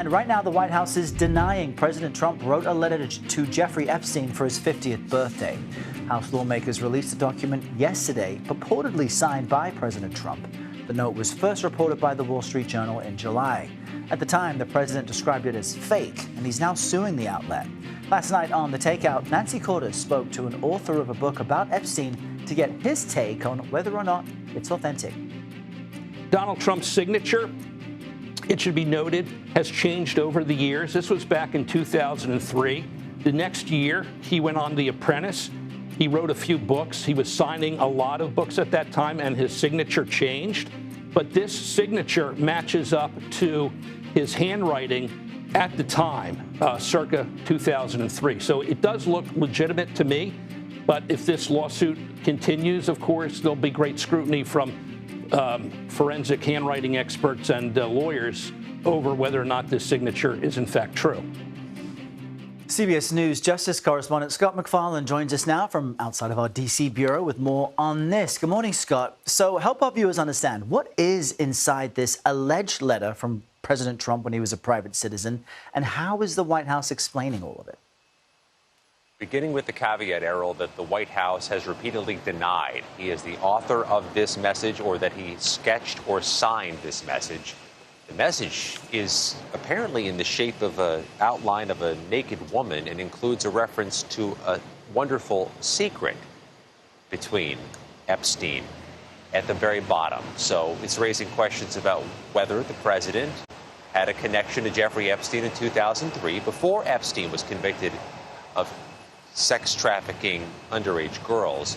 And right now, the White House is denying President Trump wrote a letter to Jeffrey Epstein for his 50th birthday. House lawmakers released a document yesterday purportedly signed by President Trump. The note was first reported by the Wall Street Journal in July. At the time, the president described it as fake, and he's now suing the outlet. Last night on The Takeout, Nancy Cordes spoke to an author of a book about Epstein to get his take on whether or not it's authentic. Donald Trump's signature, it should be noted, has changed over the years. This was back in 2003. The next year, he went on The Apprentice. He wrote a few books. He was signing a lot of books at that time, and his signature changed. But this signature matches up to his handwriting at the time, circa 2003. So it does look legitimate to me. But if this lawsuit continues, of course, there'll be great scrutiny from forensic handwriting experts and lawyers over whether or not this signature is in fact true. CBS News Justice correspondent Scott MacFarlane joins us now from outside of our D.C. bureau with more on this. Good morning, Scott. So help our viewers understand, what is inside this alleged letter from President Trump when he was a private citizen, and how is the White House explaining all of it? Beginning with the caveat, Errol, that the White House has repeatedly denied he is the author of this message or that he sketched or signed this message. The message is apparently in the shape of an outline of a naked woman and includes a reference to a wonderful secret between Epstein at the very bottom. So it's raising questions about whether the president had a connection to Jeffrey Epstein in 2003 before Epstein was convicted of sex trafficking underage girls,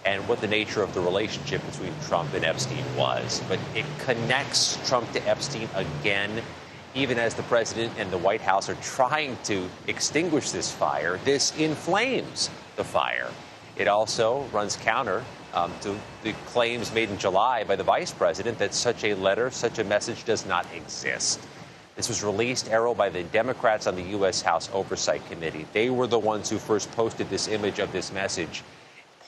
and what the nature of the relationship between Trump and Epstein was. But it connects Trump to Epstein again, even as the president and the White House are trying to extinguish this fire. This inflames the fire. It also runs counter to the claims made in July by the vice president that such a letter, such a message does not exist. This was released, Errol, by the Democrats on the U.S. House Oversight Committee. They were the ones who first posted this image of this message,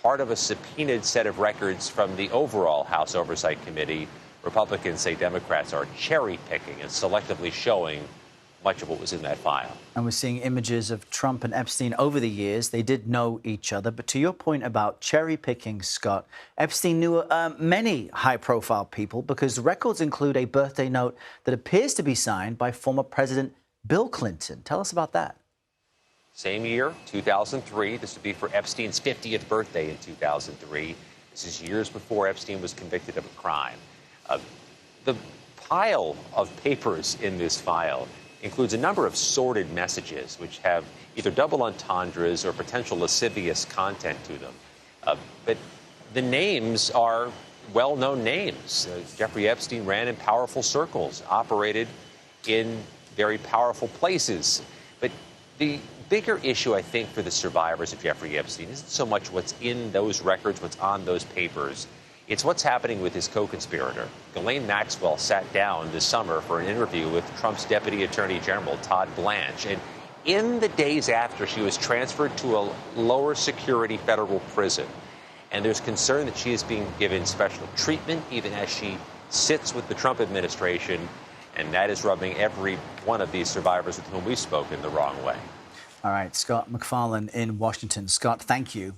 part of a subpoenaed set of records from the overall House Oversight Committee. Republicans say Democrats are cherry-picking and selectively showing much of what was in that file. And we're seeing images of Trump and Epstein over the years. They did know each other. But to your point about cherry-picking, Scott, Epstein knew many high-profile people because the records include a birthday note that appears to be signed by former President Bill Clinton. Tell us about that. Same year, 2003. This would be for Epstein's 50th birthday in 2003. This is years before Epstein was convicted of a crime. The pile of papers in this file includes a number of sordid messages which have either double entendres or potential lascivious content to them. But the names are well-known names. Jeffrey Epstein ran in powerful circles, operated in very powerful places. But the bigger issue, I think, for the survivors of Jeffrey Epstein isn't so much what's in those records, what's on those papers. It's what's happening with his co-conspirator. Ghislaine Maxwell sat down this summer for an interview with Trump's Deputy Attorney General, Todd Blanche. And in the days after, she was transferred to a lower security federal prison. And there's concern that she is being given special treatment, even as she sits with the Trump administration. And that is rubbing every one of these survivors with whom we've spoken the wrong way. All right, Scott MacFarlane in Washington. Scott, thank you.